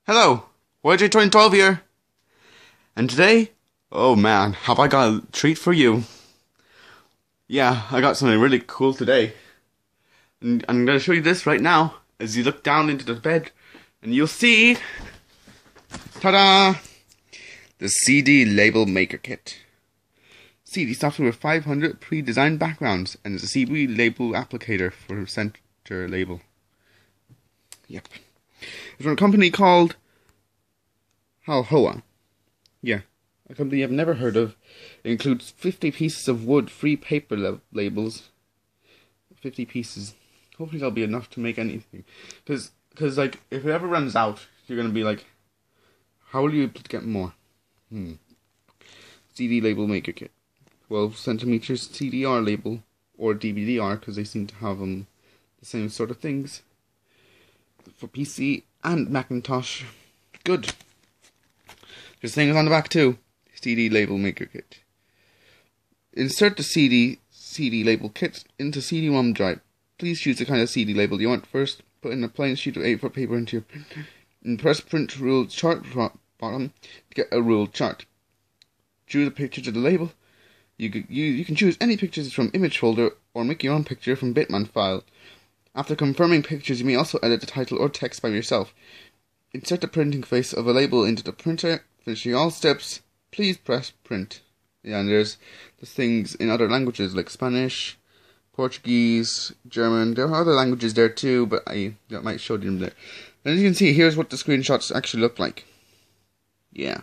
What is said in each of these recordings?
Hello, YJ2012 here. And today, oh man, have I got a treat for you. Yeah, I got something really cool today. And I'm going to show you this right now as you look down into the bed and you'll see, ta-da, the CD label maker kit. CD software with 500 pre-designed backgrounds and it's a CD label applicator for center label. Yep. It's from a company called Halloa. Yeah, a company I've never heard of. It includes 50 pieces of wood-free paper labels. 50 pieces. Hopefully that'll be enough to make anything. Because like, if it ever runs out, you're going to be like, how will you be able to get more? CD label maker kit. 12 centimeters CDR label, or DVD-R, because they seem to have the same sort of things. For PC and Macintosh. Good. There's things on the back too. CD label maker kit. Insert the CD label kit into CD-ROM drive. Please choose the kind of CD label you want first. Put in a plain sheet of A4 paper into your printer. And press print ruled chart bottom to get a ruled chart. Choose a picture to the label. You can choose any pictures from image folder or make your own picture from bitmap file. After confirming pictures, you may also edit the title or text by yourself. Insert the printing face of a label into the printer. Finishing all steps, please press print. Yeah, and there's the things in other languages like Spanish, Portuguese, German. There are other languages there too, but I might show them there. And as you can see, here's what the screenshots actually look like. Yeah.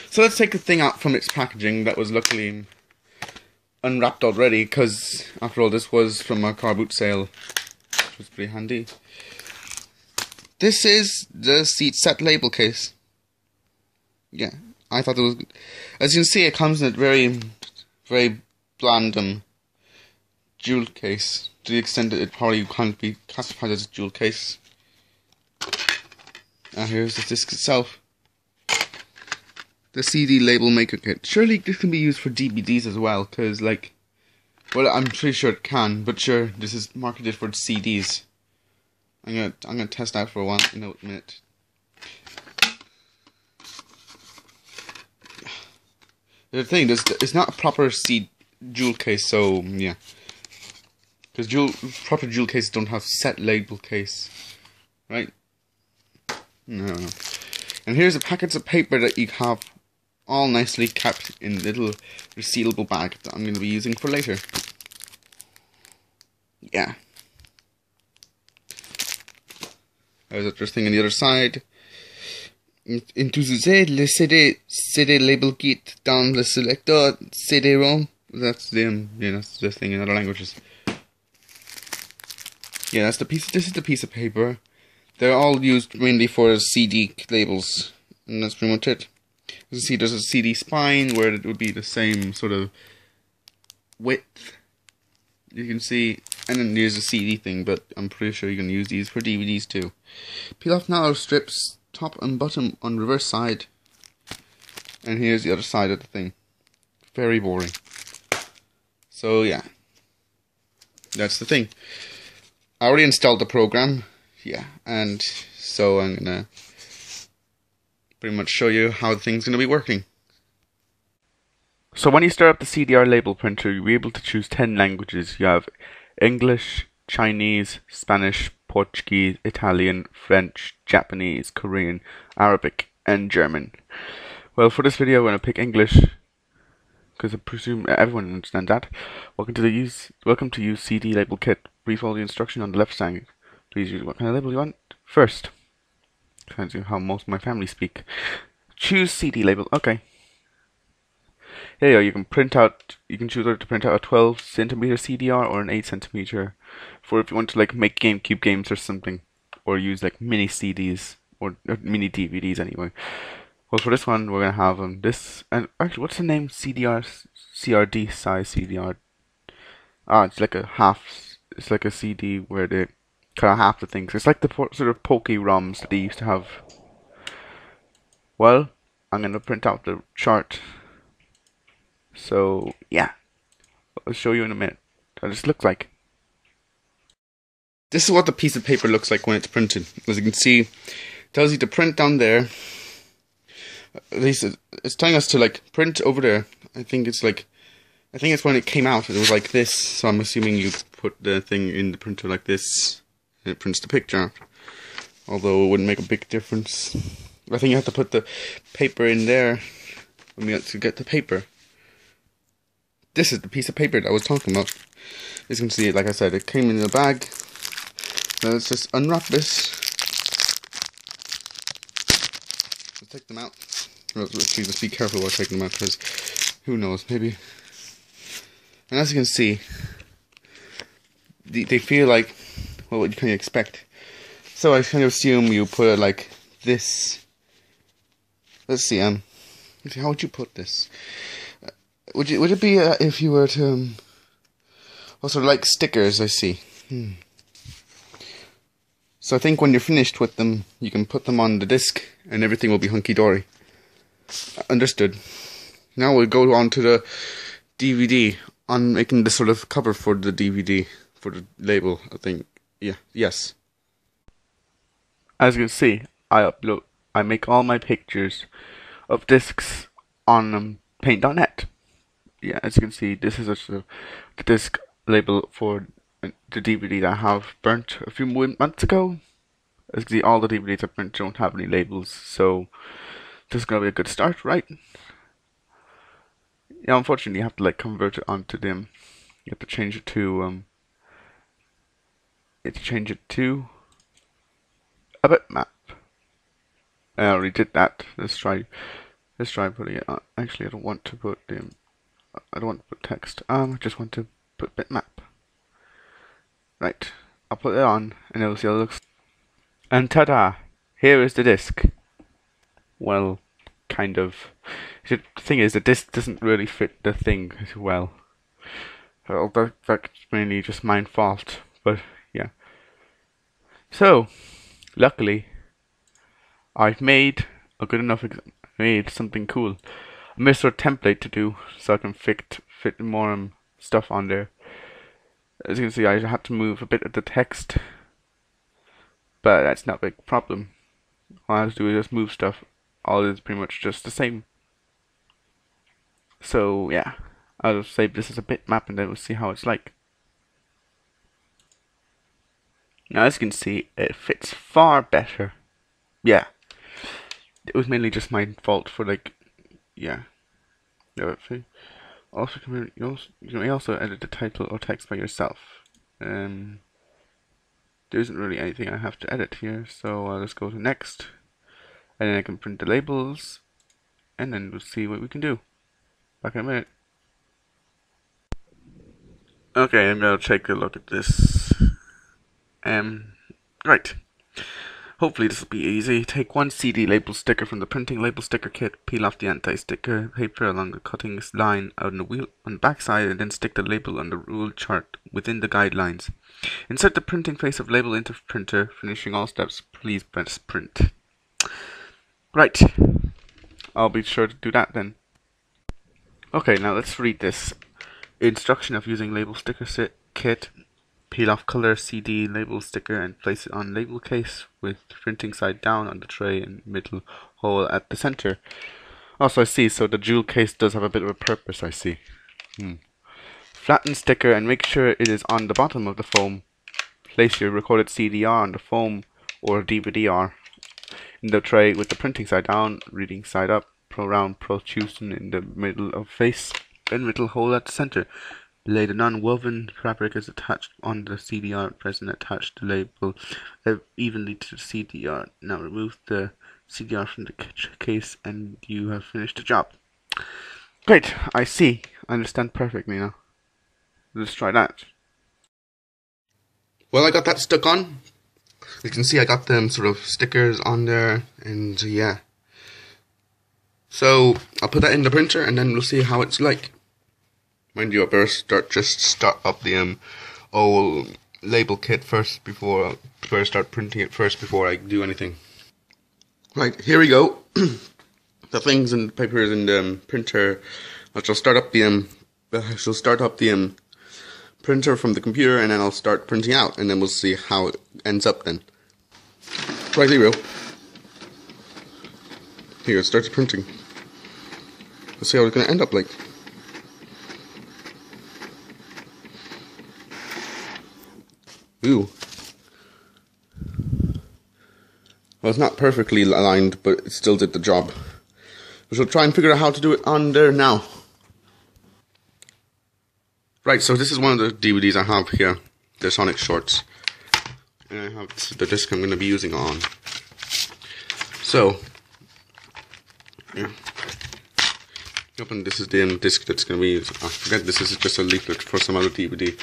So let's take the thing out from its packaging that was luckily unwrapped already, because after all this was from a car boot sale, which was pretty handy. This is the seat set label case. Yeah, I thought it was good. As you can see, it comes in a very, very bland jewel case, to the extent that it probably can't be classified as a jewel case. And here's the disc itself. The CD label maker kit. Surely this can be used for DVDs as well, because like, well, I'm pretty sure it can, but sure, this is marketed for CDs. I'm gonna test out for a minute. The thing is, it's not a proper jewel case, so yeah, because proper jewel cases don't have set label case, right? No. And here's the packets of paper that you have all nicely kept in little resealable bag that I'm going to be using for later. Yeah. There's a thing on the other side. Introduisez le CD label kit dans le selector CD-ROM. That's that's the thing in other languages. Yeah, that's the piece. This is the piece of paper. They're all used mainly for CD labels, and that's pretty much it. As you see, there's a CD spine where it would be the same sort of width. You can see, and then there's a CD thing, but I'm pretty sure you can use these for DVDs too. Peel off narrow strips, top and bottom on reverse side, and here's the other side of the thing. Very boring. So yeah, that's the thing. I already installed the program. Yeah, and so I'm gonna pretty much show you how the thing's gonna be working. So when you start up the CDR label printer, you'll be able to choose 10 languages. You have English, Chinese, Spanish, Portuguese, Italian, French, Japanese, Korean, Arabic, and German. Well, for this video, I'm gonna pick English, because I presume everyone understands that. Welcome to use CD label kit. Please follow the instruction on the left side. Please use what kind of label you want first. Depends on how most of my family speak. Choose CD label. Okay. Here you go. You can choose whether to print out a 12 centimeter CDR or an 8 centimeter, for if you want to like make GameCube games or something, or use like mini CDs or mini DVDs anyway. Well, for this one, we're gonna have this. And actually, what's the name? CRD size CDR. It's like a half. It's like a CD where they kind of half the things. It's like the sort of pokey ROMs that they used to have. Well, I'm gonna print out the chart. So yeah, I'll show you in a minute how this looks like. This is what the piece of paper looks like when it's printed. As you can see, tells you to print down there. At least it's telling us to like print over there. I think it's when it came out, it was like this. So I'm assuming you put the thing in the printer like this, and it prints the picture out. Although it wouldn't make a big difference. I think you have to put the paper in there when we have to get the paper. This is the piece of paper that I was talking about. As you can see, like I said, it came in a bag. Now let's just unwrap this. Let's take them out. Let's just be careful while taking them out, because who knows, maybe. And as you can see, they feel like, well, what you kind of expect. So I kind of assume you put it like this. Let's see, how would you put this? Would it be if you were to also like stickers? I see. So I think when you're finished with them, you can put them on the disc, and everything will be hunky dory. Understood. Now we'll go on to the DVD. On making the sort of cover for the DVD for the label. I think, yeah, yes. As you can see, I make all my pictures of discs on paint.net. Yeah, as you can see, this is the disc label for the DVD that I have burnt a few months ago. As you can see, all the DVDs I burnt don't have any labels, so this is gonna be a good start, right? Yeah, unfortunately, you have to like convert it onto them. You have to change it to a bitmap. I already did that. Let's try putting it on. Actually, I don't want to put text. I just want to put bitmap. Right. I'll put it on, and it'll see how it looks. And ta-da! Here is the disc. Well, kind of. The thing is, the disc doesn't really fit the thing as well. That's mainly just my fault, but yeah. So, luckily, I've made a good enough made something cool. I made a sort of template to do, so I can fit more stuff on there. As you can see, I had to move a bit of the text, but that's not a big problem. All I have to do is just move stuff. All is pretty much just the same. So yeah, I'll save this as a bitmap, and then we'll see how it's like. Now, as you can see, it fits far better. Yeah, it was mainly just my fault for like, yeah. Also, you may also edit the title or text by yourself. There isn't really anything I have to edit here, so I'll just go to next, and then I can print the labels, and then we'll see what we can do. Back in a minute. Okay, I'm gonna take a look at this. Right. Hopefully this will be easy. Take one CD label sticker from the printing label sticker kit, peel off the anti-sticker paper along the cutting line on the back side, and then stick the label on the rule chart within the guidelines. Insert the printing face of label into printer. Finishing all steps, please press print. Right. I'll be sure to do that then. Okay, now let's read this. Instruction of using label sticker kit. Peel off color CD label sticker and place it on label case with printing side down on the tray and middle hole at the center. Also, I see, so the jewel case does have a bit of a purpose, I see. Flatten sticker and make sure it is on the bottom of the foam. Place your recorded CDR on the foam or DVD-R in the tray with the printing side down, reading side up, round protrusion in the middle of face and middle hole at the center. Lay the non-woven fabric is attached on the CDR. Press and attach the label evenly to the CDR. Now remove the CDR from the case and you have finished the job. Great, I see. I understand perfectly now. Let's try that. Well, I got that stuck on. You can see I got them sort of stickers on there, and yeah. So I'll put that in the printer and then we'll see how it's like. Mind you, I better start up the old label kit first before I start printing it first before I do anything. Right, here we go. The things and papers in the printer. I shall start up the printer from the computer, and then I'll start printing out, and then we'll see how it ends up then. Right, Leo. Here, it starts printing. Let's see how it's going to end up like. Ooh. Well, it's not perfectly aligned, but it still did the job. We shall try and figure out how to do it on there now. Right, so this is one of the DVDs I have here, the Sonic Shorts. And I have the disc I'm going to be using on. So, yeah. Open, this is the disc that's going to be used. I forget, this is just a leaflet for some other DVD.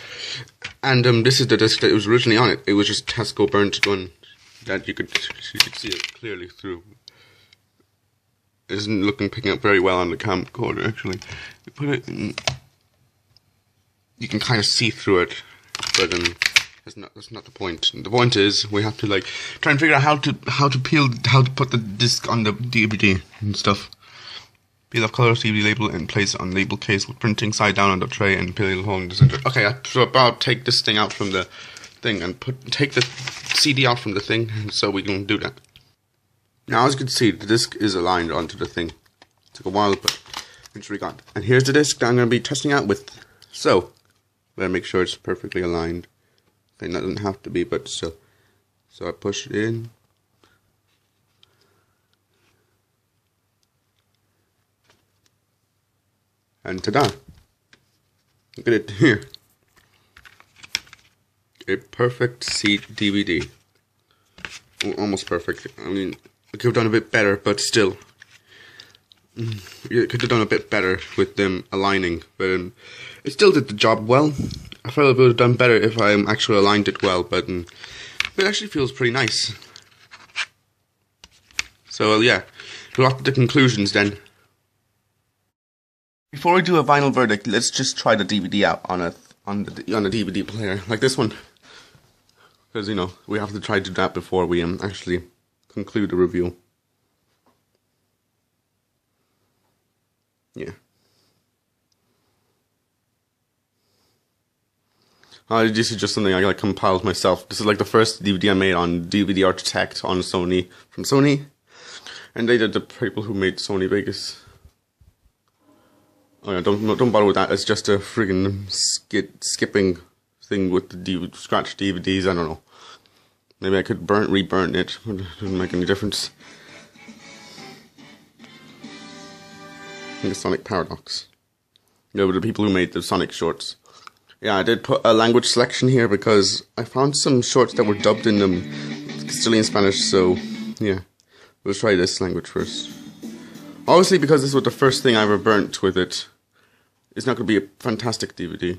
And this is the disc that was originally on it. It was just Tesco burnt one that you could see it clearly through. It isn't picking up very well on the camcorder, actually. You put it in, you can kind of see through it, but that's not the point. The point is we have to like try and figure out how to put the disc on the DVD and stuff. Peel off color DVD label and place it on label case with printing side down on the tray and peel it hole in the center. Okay, so I'll take this thing out from the thing and take the CD out from the thing, so we can do that. Now, as you can see, the disc is aligned onto the thing. It took a while, but eventually got. And here's the disc that I'm going to be testing out with. So, better make sure it's perfectly aligned. Okay, that doesn't have to be, but still. So I push it in. And ta-da! Look at it here. A perfect DVD. Almost perfect. I mean, I could have done a bit better, but still. You could have done a bit better with them aligning, but it still did the job well. I felt it would have done better if I actually aligned it well, but it actually feels pretty nice. So yeah, we'll have to the conclusions then. Before we do a final verdict, let's just try the DVD out on a DVD player like this one, because you know we have to try to do that before we actually conclude the review. Yeah. This is just something I like compiled myself. This is like the first DVD I made on DVD Architect on Sony, from Sony, and they did the people who made Sony Vegas. Oh yeah, don't bother with that. It's just a friggin' skipping thing with the scratch DVDs. I don't know. Maybe I could reburn it. It doesn't make any difference. I think it's Sonic Paradox. Yeah, but the people who made the Sonic shorts. Yeah, I did put a language selection here because I found some shorts that were dubbed in Castilian Spanish. So yeah, we'll try this language first. Obviously, because this was the first thing I ever burnt with it, it's not going to be a fantastic DVD.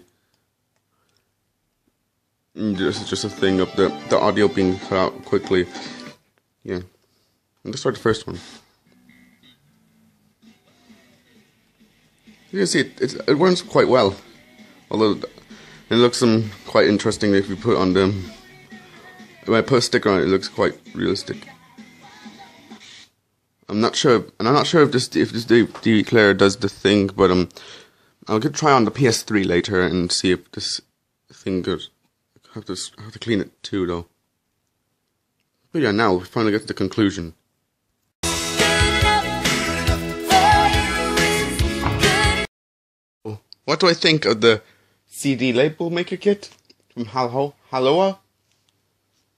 This is just a thing of the audio being cut out quickly. Yeah. Let's start the first one. You can see it runs quite well. Although it looks quite interesting if you put on them. If I put a sticker on it, it looks quite realistic. I'm not sure if this DVD player does the thing, but I'll try on the PS3 later and see if this thing goes. I have to clean it too, though. But yeah, now we finally get to the conclusion. What do I think of the CD label maker kit from Halloa?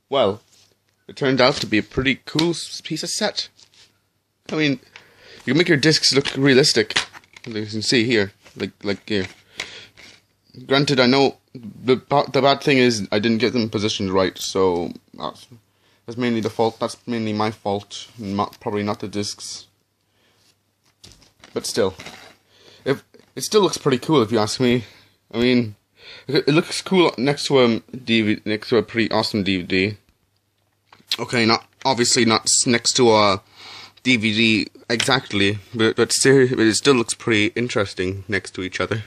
Well, it turned out to be a pretty cool piece of set. I mean, you can make your discs look realistic, as you can see here, like here. Granted, I know the bad thing is I didn't get them positioned right, so that's mainly the fault. That's mainly my fault, probably not the discs. But still, it still looks pretty cool if you ask me. I mean, it looks cool next to a DVD, next to a pretty awesome DVD. Okay, obviously not next to a DVD exactly, but it still looks pretty interesting next to each other.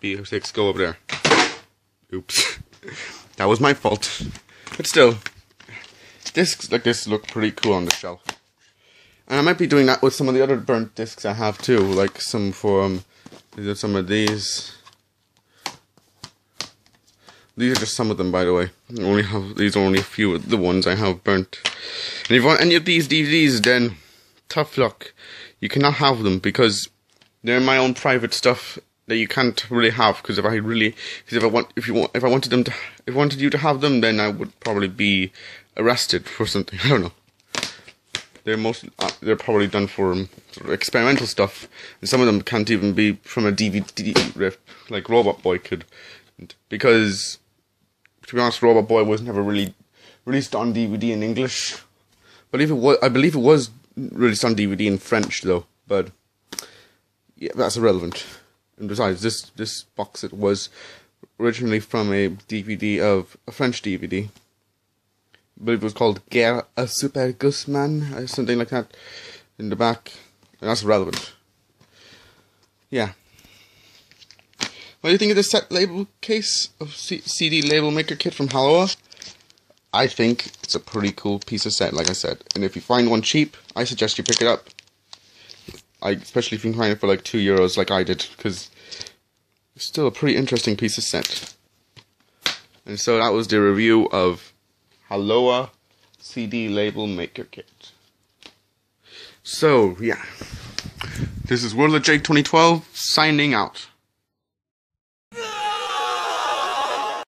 B6, go over there. Oops. That was my fault. But still, discs like this look pretty cool on the shelf. And I might be doing that with some of the other burnt discs I have too, like some for some of these. These are just some of them, by the way. These are only a few of the ones I have burnt. And if you want any of these DVDs, then tough luck. You cannot have them because they're my own private stuff that you can't really have. Because if I wanted you to have them, then I would probably be arrested for something. I don't know. They're probably done for sort of experimental stuff, and some of them can't even be from a DVD rip, like Robot Boy could, because to be honest, Robot Boy was never really released on DVD in English. I believe it was released on DVD in French though, but yeah, that's irrelevant. And besides, this box set was originally from a DVD of a French DVD. I believe it was called Guerre à Super Gusman, or something like that, in the back. And that's relevant. Yeah. What do you think of the set label case of CD label maker kit from Halloa? I think it's a pretty cool piece of set, like I said. And if you find one cheap, I suggest you pick it up. Especially if you can find it for like €2 like I did, because it's still a pretty interesting piece of set. And so that was the review of Halloa CD label maker kit. So, yeah. This is World of Jake 2012, signing out.